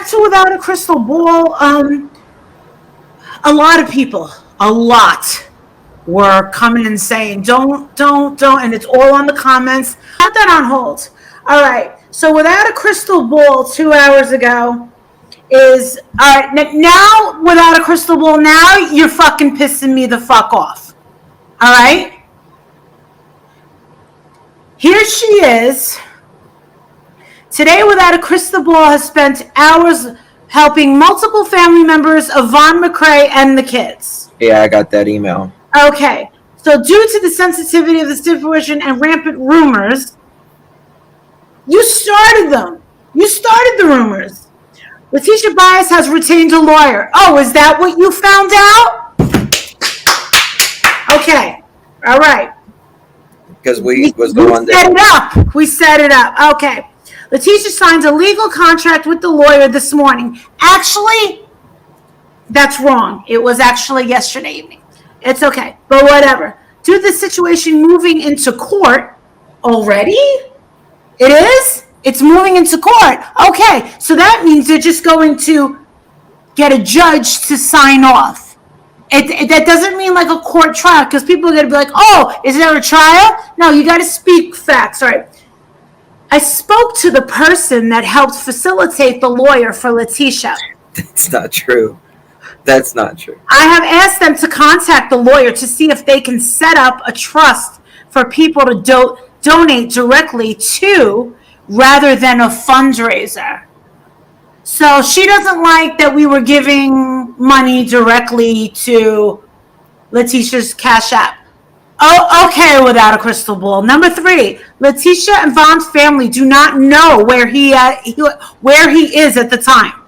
back to Without a Crystal Ball. A lot of people, were coming and saying, don't, and it's all on the comments. Put that on hold. All right. So Without a Crystal Ball 2 hours ago is, all right, now Without a Crystal Ball, now you're fucking pissing me the fuck off. All right? Here she is. Today, Without a Crystal Ball has spent hours helping multiple family members of Vaughn McCrae and the kids. Yeah, I got that email. Okay. So due to the sensitivity of the situation and rampant rumors, you started them. You started the rumors. Letitia Bias has retained a lawyer. Oh, is that what you found out? Okay. All right. Because we was the one that... We set it up. Okay. Letitia signs a legal contract with the lawyer this morning. Actually, that's wrong. It was actually yesterday evening. It's okay. But whatever. Due to the situation moving into court already? It is? It's moving into court. Okay. So that means they're just going to get a judge to sign off. That doesn't mean like a court trial, because people are going to be like, oh, is there a trial? No, you got to speak facts. All right. I spoke to the person that helped facilitate the lawyer for Letitia. That's not true. That's not true. I have asked them to contact the lawyer to see if they can set up a trust for people to donate directly to rather than a fundraiser. So she doesn't like that we were giving money directly to Letitia's Cash App. Oh, okay, Without a Crystal Ball. Number 3, Letitia and Vaughn's family do not know where he is at the time.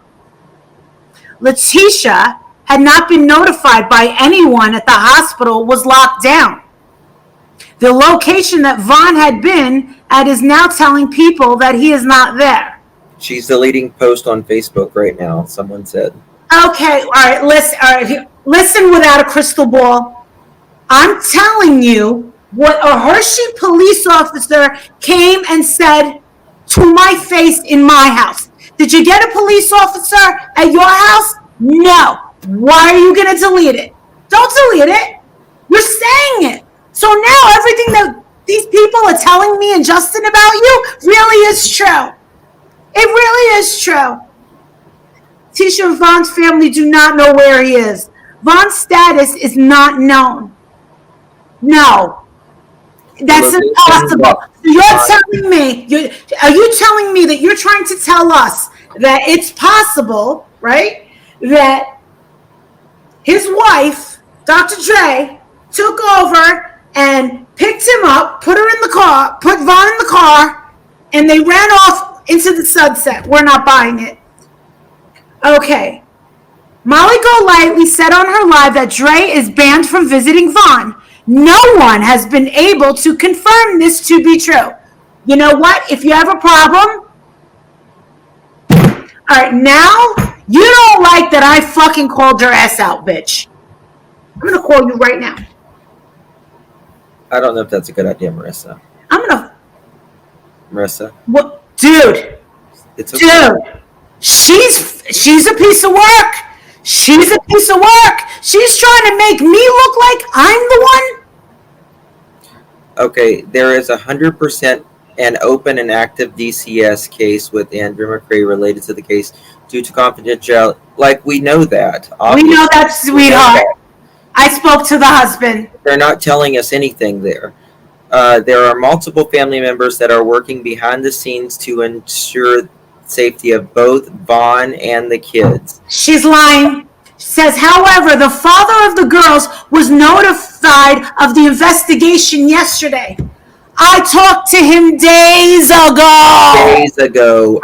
Letitia had not been notified by anyone at the hospital was locked down. The location that Vaughn had been at is now telling people that he is not there. She's deleting post on Facebook right now, someone said. Okay, all right, listen Without a Crystal Ball. I'm telling you what a Hershey police officer came and said to my face in my house. Did you get a police officer at your house? No. Why are you going to delete it? Don't delete it. You're saying it. So now everything that these people are telling me and Justin about you really is true. It really is true. Tisha and Vaughn's family do not know where he is. Vaughn's status is not known. No. That's impossible. You're telling me, are you telling me that you're trying to tell us that it's possible, right, that his wife, Dr. Dre, took over and picked him up, put her in the car, put Vaughn in the car, and they ran off into the sunset? We're not buying it. Okay. Molly Golightly said on her live that Dre is banned from visiting Vaughn. No one has been able to confirm this to be true. You know what? If you have a problem, all right, now you don't like that I fucking called your ass out, bitch. I'm going to call you right now. I don't know if that's a good idea, Marissa. Marissa? What? Dude. It's okay. Dude. She's a piece of work. She's a piece of work. She's trying to make me look like I'm the one. Okay, there is 100% an open and active DCS case with Andrew McCrae related to the case due to confidentiality. Like, we know that. Obviously. We know that, sweetheart. I spoke to the husband. They're not telling us anything there. There are multiple family members that are working behind the scenes to ensure safety of both Vaughn and the kids. She's lying. She says, however, the father of the girls was notified of the investigation yesterday. I talked to him days ago. Days ago.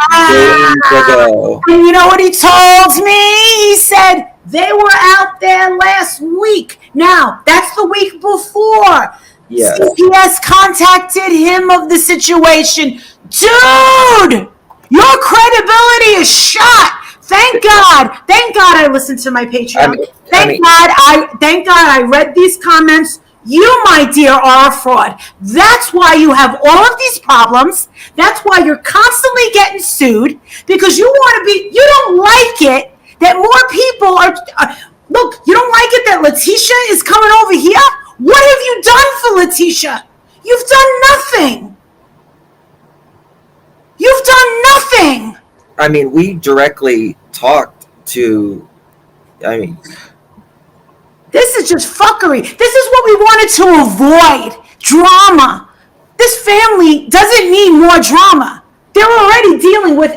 And you know what he told me? He said they were out there last week. Now, that's the week before. Yes. CPS contacted him of the situation. Dude, your credibility is shot. Thank God I listened to my Patreon. Thank God I read these comments. You, my dear, are a fraud. That's why you have all of these problems. That's why you're constantly getting sued, because you don't like it that more people are look, you don't like it that Letitia is coming over here? What have you done for Letitia? You've done nothing. You've done nothing. I mean, we directly talked to, this is just fuckery. This is what we wanted to avoid. Drama. This family doesn't need more drama. They're already dealing with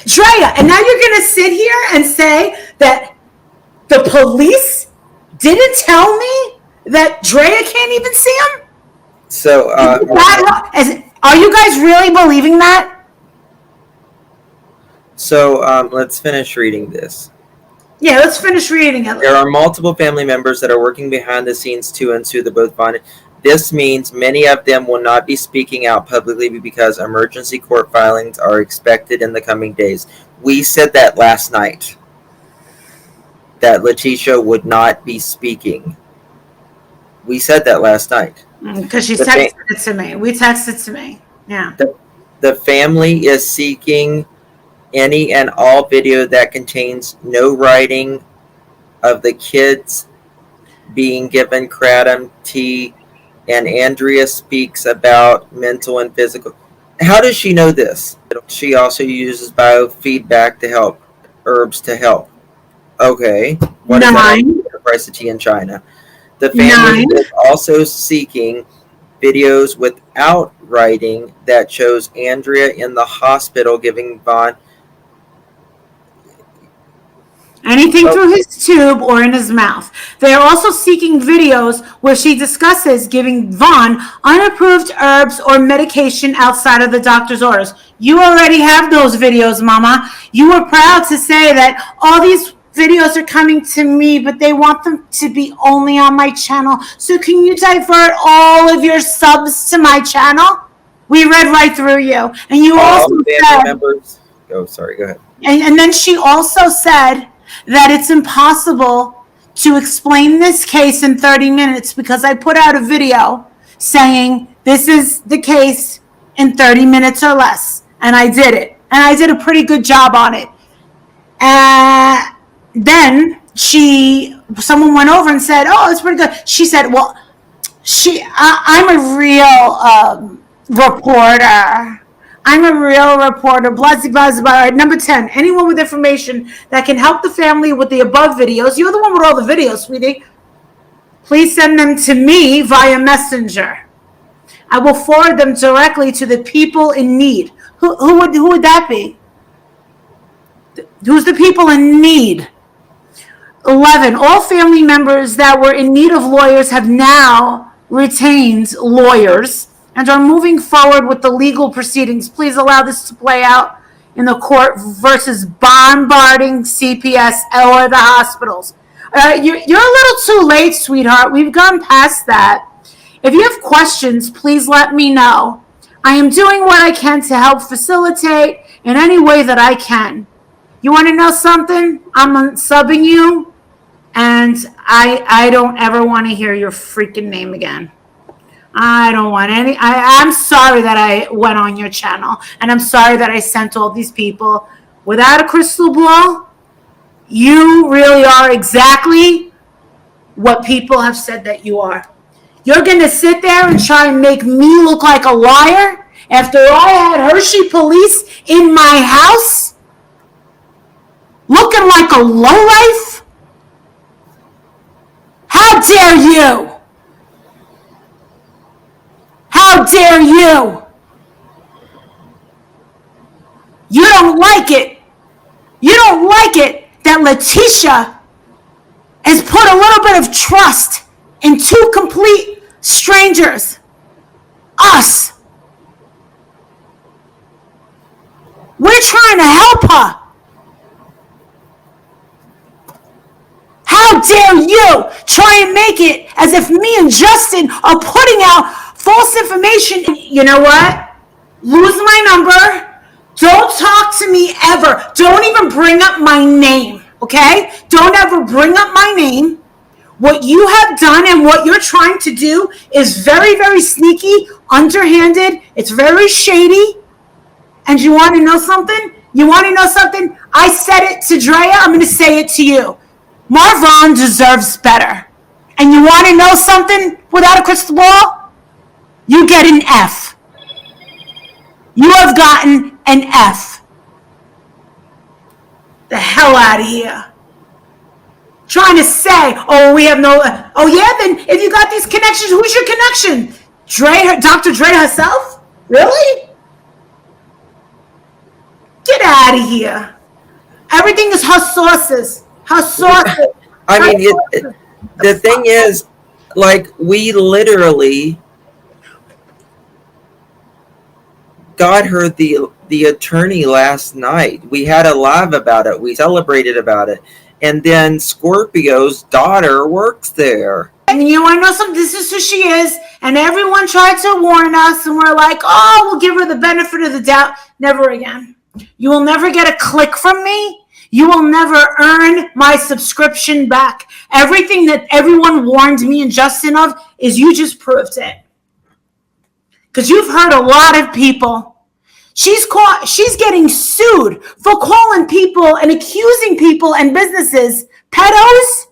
Drea. And now you're going to sit here and say that the police didn't tell me that Drea can't even see him? So, are you guys really believing that? So, let's finish reading this. Yeah, let's finish reading it. There are multiple family members that are working behind the scenes to and sue the both bonded. This means many of them will not be speaking out publicly because emergency court filings are expected in the coming days. We said that last night, that Letitia would not be speaking. We said that last night. Because she texted it to me. We texted to me. Yeah. The family is seeking any and all video that contains no writing of the kids being given kratom tea, and Andrea speaks about mental and physical. How does she know this? She also uses biofeedback to help, herbs to help. Okay. What is that? The price of tea in China. The family is also seeking videos without writing that shows Andrea in the hospital giving Vaughn anything through his tube or in his mouth. They are also seeking videos where she discusses giving Vaughn unapproved herbs or medication outside of the doctor's orders. You already have those videos, Mama. You were proud to say that all these videos are coming to me, but they want them to be only on my channel. So can you divert all of your subs to my channel? We read right through you. And you also said... members. Oh, sorry, go ahead. And then she also said that it's impossible to explain this case in 30 minutes because I put out a video saying this is the case in 30 minutes or less. And I did it. And I did a pretty good job on it. Then someone went over and said, oh, it's pretty good. She said, well, I'm a real reporter. I'm a real reporter. Blah, blah, blah. All right, number 10, anyone with information that can help the family with the above videos. You're the one with all the videos, sweetie. Please send them to me via Messenger. I will forward them directly to the people in need. Who would that be? Who's the people in need? 11, all family members that were in need of lawyers have now retained lawyers and are moving forward with the legal proceedings. Please allow this to play out in the court versus bombarding CPS or the hospitals. You're a little too late, sweetheart. We've gone past that. If you have questions, please let me know. I am doing what I can to help facilitate in any way that I can. You want to know something? I'm subbing you, and I don't ever want to hear your freaking name again. I don't want any. I'm sorry that I went on your channel, and I'm sorry that I sent all these people. Without a crystal ball, you really are exactly what people have said that you are. You're going to sit there and try and make me look like a liar after I had Hershey police in my house looking like a lowlife? How dare you? How dare you? You don't like it. You don't like it that Letitia has put a little bit of trust in two complete strangers. Us. We're trying to help her. How dare you try and make it as if me and Justin are putting out false information. You know what? Lose my number. Don't talk to me ever. Don't even bring up my name, okay? Don't ever bring up my name. What you have done and what you're trying to do is very, very sneaky, underhanded. It's very shady. And you want to know something? You want to know something? I said it to Drea. I'm going to say it to you. Marvon deserves better. And you want to know something without a crystal ball? You get an F. You have gotten an F. The hell out of here. Trying to say, oh, we have no, oh yeah, then if you got these connections, who's your connection? Dr. Dre herself? Really? Get out of here. Everything is her sources. Her sources. I mean, the thing is, like, we literally got her the attorney last night. We had a live about it. We celebrated about it. And then Scorpio's daughter works there. And you want to know something? This is who she is. And everyone tried to warn us. And we're like, oh, we'll give her the benefit of the doubt. Never again. You will never get a click from me. You will never earn my subscription back. Everything that everyone warned me and Justin of is you just proved it. Because you've heard a lot of people. She's getting sued for calling people and accusing people and businesses pedos.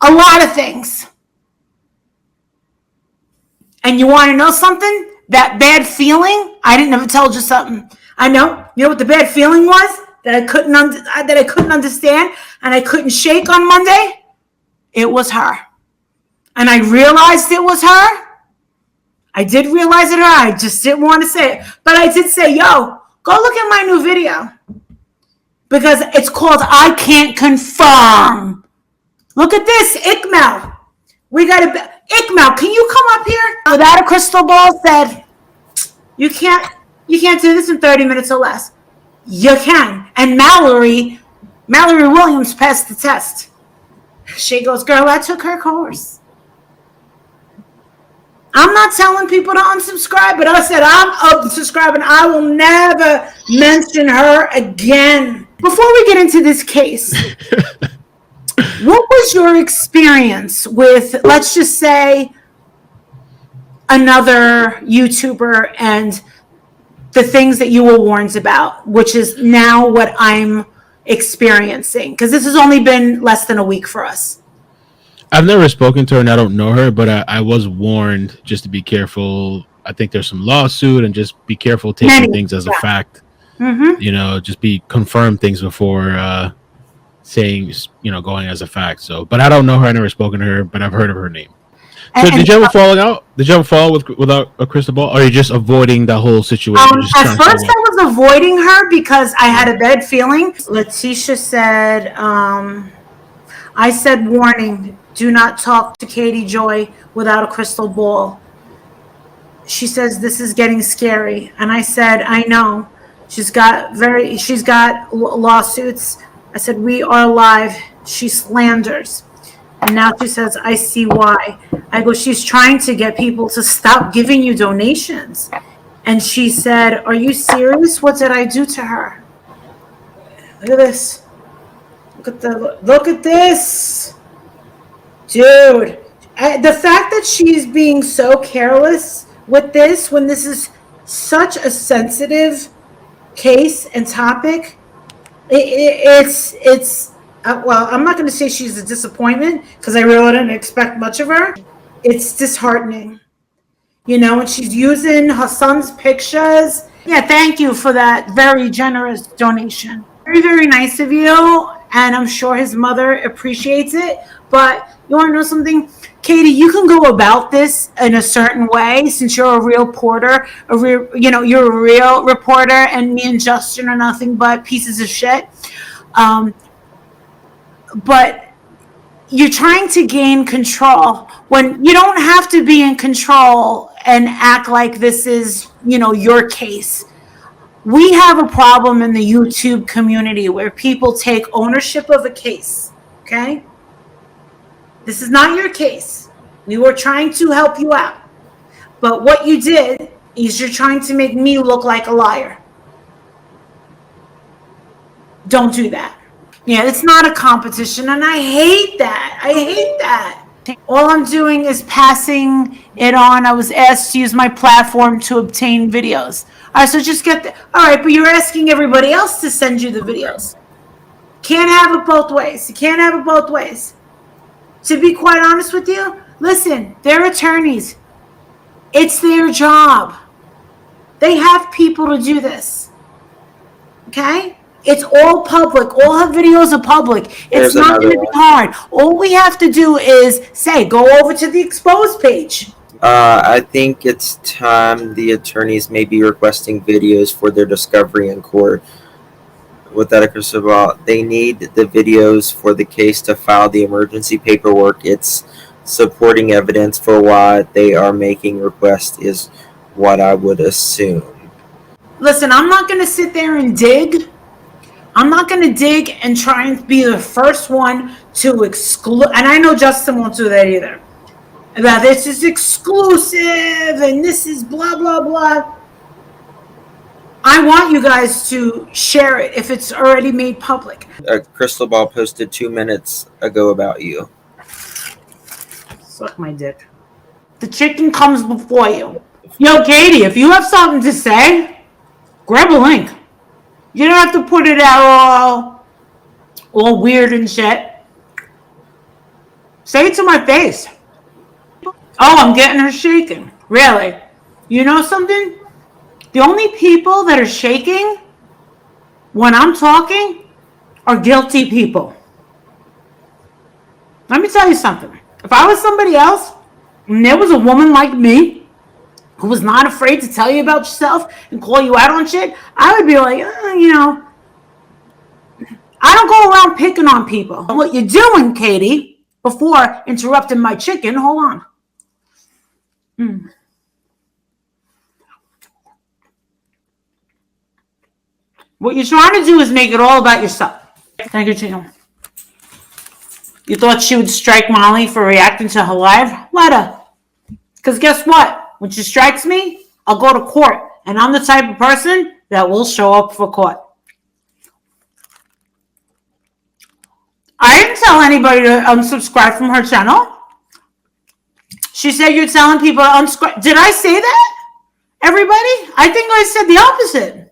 A lot of things. And you want to know something? That bad feeling, I didn't ever tell you something. I know. You know what the bad feeling was? That I couldn't understand and I couldn't shake on Monday? It was her. And I realized it was her. I did realize it her. I just didn't want to say it. But I did say, yo, go look at my new video. Because it's called I Can't Confirm. Look at this, Ikmel. Ikmel, can you come up here? Without a crystal ball said, you can't do this in 30 minutes or less. You can. And Mallory Williams passed the test. She goes, girl, I took her course. I'm not telling people to unsubscribe, but I said I'm unsubscribing. I will never mention her again. Before we get into this case, what was your experience with, let's just say, another YouTuber and the things that you were warned about, which is now what I'm experiencing? Because this has only been less than a week for us. I've never spoken to her and I don't know her, but I was warned just to be careful. I think there's some lawsuit and just be careful taking things as a fact. Mm-hmm. You know, just confirm things before saying, going as a fact. So, but I don't know her. I never spoken to her, but I've heard of her name. So did you ever fall out? Did you ever fall without a crystal ball? Or are you just avoiding the whole situation? At first I was avoiding her because I had a bad feeling. Letitia said, I said, warning, do not talk to Katie Joy without a crystal ball. She says, this is getting scary. And I said, I know. She's got lawsuits. I said, we are live. She slanders. And now she says, I see why. I go, she's trying to get people to stop giving you donations. And she said, are you serious? What did I do to her? Look at this. Look at this. Dude. The fact that she's being so careless with this, when this is such a sensitive case and topic, it's well, I'm not going to say she's a disappointment because I really didn't expect much of her. It's disheartening, and she's using her son's pictures. Yeah, thank you for that very generous donation. Very, very nice of you, and I'm sure his mother appreciates it. But you want to know something? Katie, you can go about this in a certain way since you're a real reporter, you're a real reporter, and me and Justin are nothing but pieces of shit. But you're trying to gain control when you don't have to be in control and act like this is, your case. We have a problem in the YouTube community where people take ownership of a case, okay? This is not your case. We were trying to help you out. But what you did is you're trying to make me look like a liar. Don't do that. Yeah, it's not a competition, and I hate that. All I'm doing is passing it on. I was asked to use my platform to obtain videos. All right, so just get the, all right, but you're asking everybody else to send you the videos. Can't have it both ways. You can't have it both ways. To be quite honest with you, listen, they're attorneys. It's their job. They have people to do this. Okay? It's all public. All her videos are public. It's not going to be hard. All we have to do is say, go over to the exposed page. I think it's time the attorneys may be requesting videos for their discovery in court. Without a crystal ball, they need the videos for the case to file the emergency paperwork. It's supporting evidence for why they are making requests is what I would assume. Listen, I'm not going to sit there and dig. I'm not going to dig and try and be the first one to exclude. And I know Justin won't do that either. About this is exclusive and this is blah, blah, blah. I want you guys to share it if it's already made public. A crystal ball posted 2 minutes ago about you. Suck my dick. The chicken comes before you. Yo, Katie, if you have something to say, grab a link. You don't have to put it out all weird and shit. Say it to my face. Oh, I'm getting her shaking. Really? You know something? The only people that are shaking when I'm talking are guilty people. Let me tell you something. If I was somebody else, and there was a woman like me who was not afraid to tell you about yourself and call you out on shit, I would be like, you know, I don't go around picking on people. What you're doing, Katie, before interrupting my chicken, hold on. What you're trying to do is make it all about yourself. Thank you, Tina. You thought she would strike Molly for reacting to her live? Let her. Because guess what? When she strikes me, I'll go to court. And I'm the type of person that will show up for court. I didn't tell anybody to unsubscribe from her channel. She said you're telling people to unsubscribe. Did I say that? Everybody? I think I said the opposite.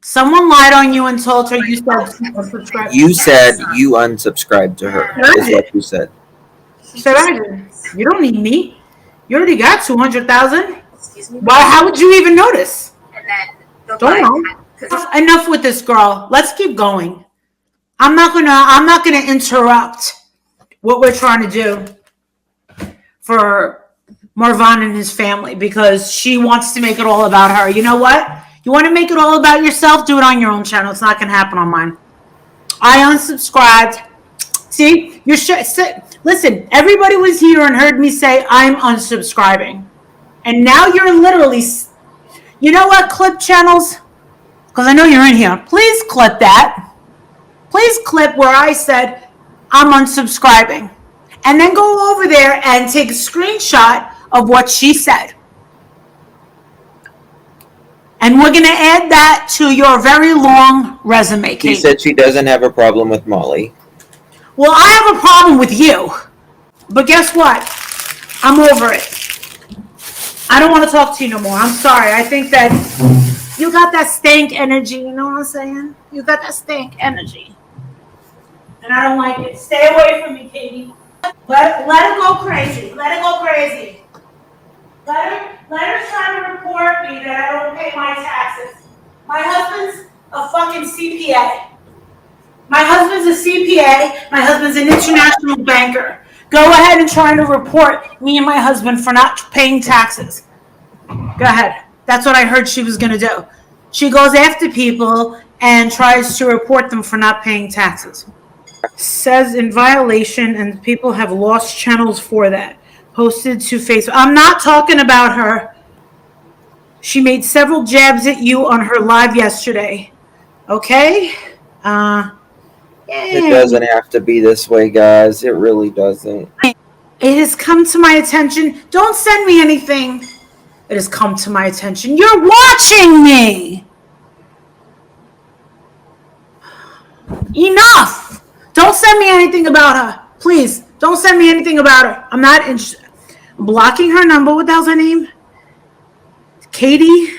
Someone lied on you and told her you said unsubscribe. You said you unsubscribed to her. Is what you said. Said I did. You don't need me. You already got 200,000. Why? How would you even notice? Don't know. Enough with this girl. Let's keep going. I'm not gonna interrupt what we're trying to do for Marvan and his family because she wants to make it all about her. You know what? You want to make it all about yourself? Do it on your own channel. It's not gonna happen on mine. I unsubscribed. See, listen, everybody was here and heard me say I'm unsubscribing. And now you're literally, you know what, clip channels? Because I know you're in here. Please clip that. Please clip where I said I'm unsubscribing. And then go over there and take a screenshot of what she said. And we're going to add that to your very long resume, Kate. She said she doesn't have a problem with Molly. Well, I have a problem with you. But guess what? I'm over it. I don't want to talk to you no more. I'm sorry. I think that you got that stank energy. You know what I'm saying? You got that stank energy. And I don't like it. Stay away from me, Katie. Let her go crazy. Let her go crazy. Let her try to report me that I don't pay my taxes. My husband's a fucking CPA. My husband's a CPA. My husband's an international banker. Go ahead and try to report me and my husband for not paying taxes. Go ahead. That's what I heard she was going to do. She goes after people and tries to report them for not paying taxes. Says in violation, and people have lost channels for that. Posted to Facebook. I'm not talking about her. She made several jabs at you on her live yesterday. Okay? It doesn't have to be this way, guys. It really doesn't. It has come to my attention. Don't send me anything. It has come to my attention. You're watching me. Enough. Don't send me anything about her. Please don't send me anything about her. I'm not interested. Blocking her number. What the hell's her name? Katie.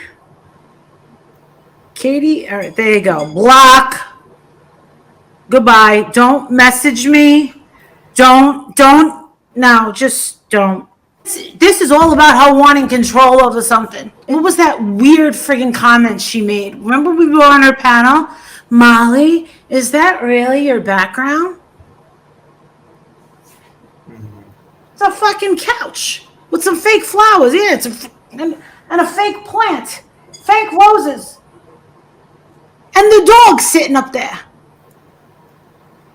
All right, there you go. Block. Goodbye. Don't message me. Don't. No, just don't. This is all about her wanting control over something. What was that weird friggin' comment she made? Remember we were on her panel? Molly, is that really your background? It's a fucking couch with some fake flowers. Yeah, and a fake plant. Fake roses. And the dog sitting up there.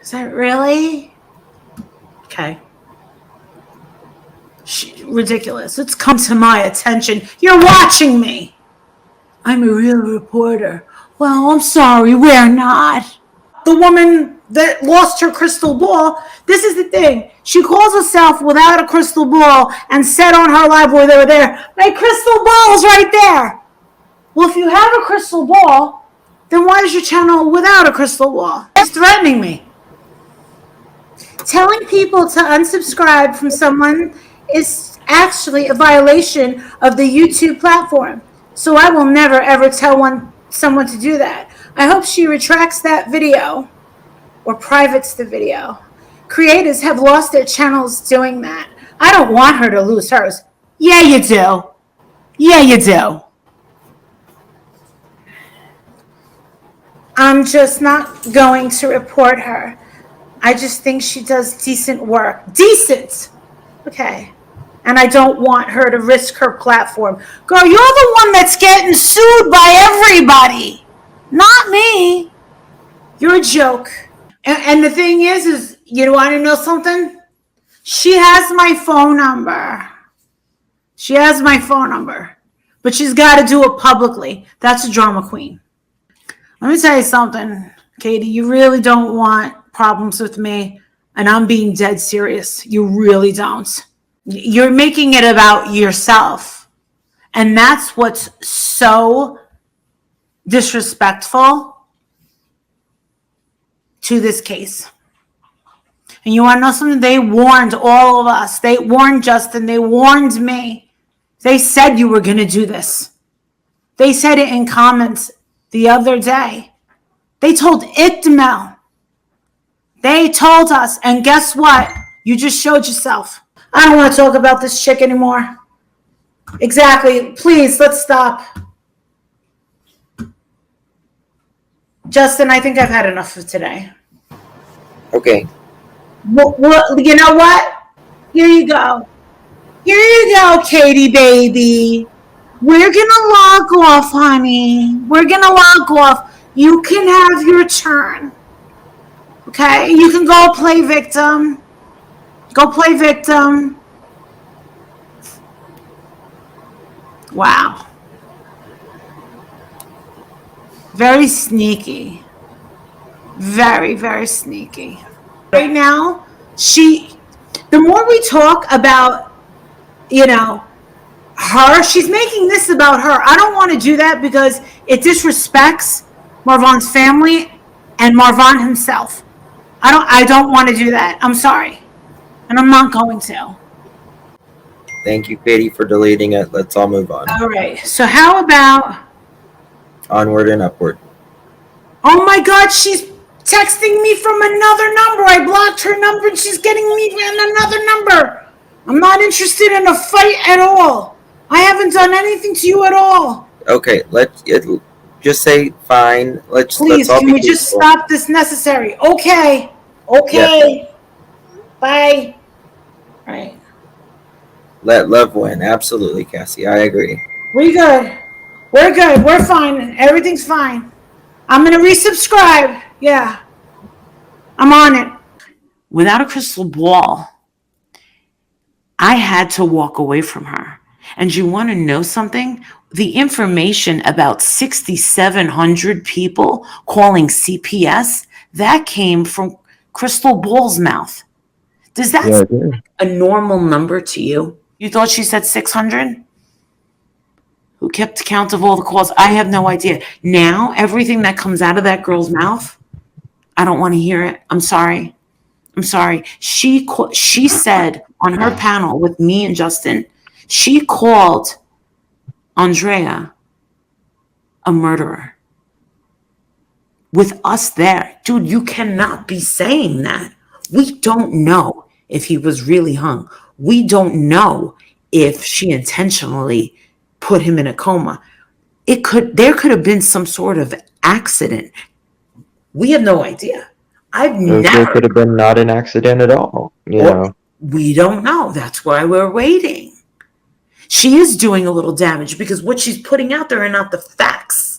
Is that really? Okay. Ridiculous. It's come to my attention. You're watching me. I'm a real reporter. Well, I'm sorry, we're not. The woman that lost her crystal ball, this is the thing. She calls herself without a crystal ball and said on her live where they were there, my crystal ball's right there. Well, if you have a crystal ball, then why is your channel without a crystal ball? It's threatening me. Telling people to unsubscribe from someone is actually a violation of the YouTube platform. So I will never ever tell someone to do that. I hope she retracts that video or privates the video. Creators have lost their channels doing that. I don't want her to lose hers. Yeah, you do. Yeah, you do. I'm just not going to report her. I just think she does decent work. Decent! Okay. And I don't want her to risk her platform. Girl, you're the one that's getting sued by everybody. Not me. You're a joke. And the thing is you want to know something? She has my phone number. She has my phone number. But she's got to do it publicly. That's a drama queen. Let me tell you something, Katie. You really don't want problems with me. And I'm being dead serious. You really don't. You're making it about yourself. And that's what's so disrespectful to this case. And you want to know something? They warned all of us. They warned Justin. They warned me. They said you were going to do this. They said it in comments the other day. They told Itmel. They told us. And guess what? You just showed yourself. I don't want to talk about this chick anymore. Exactly. Please, let's stop. Justin, I think I've had enough for today. Okay. You know what? Here you go. Here you go, Katie, baby. We're going to log off, honey. We're going to log off. You can have your turn. Okay? You can go play victim. Go play victim. Wow. Very sneaky. Very, very sneaky. Right now, the more we talk about, her, she's making this about her. I don't want to do that because it disrespects Marvan's family and Marvan himself. I don't want to do that. I'm sorry. And I'm not going to. Thank you, Katie, for deleting it. Let's all move on. All right. So how about... Onward and upward. Oh, my God. She's texting me from another number. I blocked her number and she's getting me from another number. I'm not interested in a fight at all. I haven't done anything to you at all. Okay. Just say fine. Please, all can we just stop this necessary? Okay. Yeah. Bye. All right. Let love win. Absolutely, Cassie. I agree. We're good. We're fine. Everything's fine. I'm going to resubscribe. Yeah. I'm on it. Without a crystal ball, I had to walk away from her. And you want to know something? The information about 6,700 people calling CPS, that came from Crystal Ball's mouth. Does that sound like a normal number to you? You thought she said 600? Who kept count of all the calls? I have no idea. Now, everything that comes out of that girl's mouth, I don't want to hear it. I'm sorry. I'm sorry. She said on her panel with me and Justin, she called Andrea a murderer. With us there. Dude, you cannot be saying that. We don't know if he was really hung. We don't know if she intentionally put him in a coma. There could have been some sort of accident. We have no idea. There could have been not an accident at all, you know. We don't know. That's why we're waiting. She is doing a little damage because what she's putting out there are not the facts.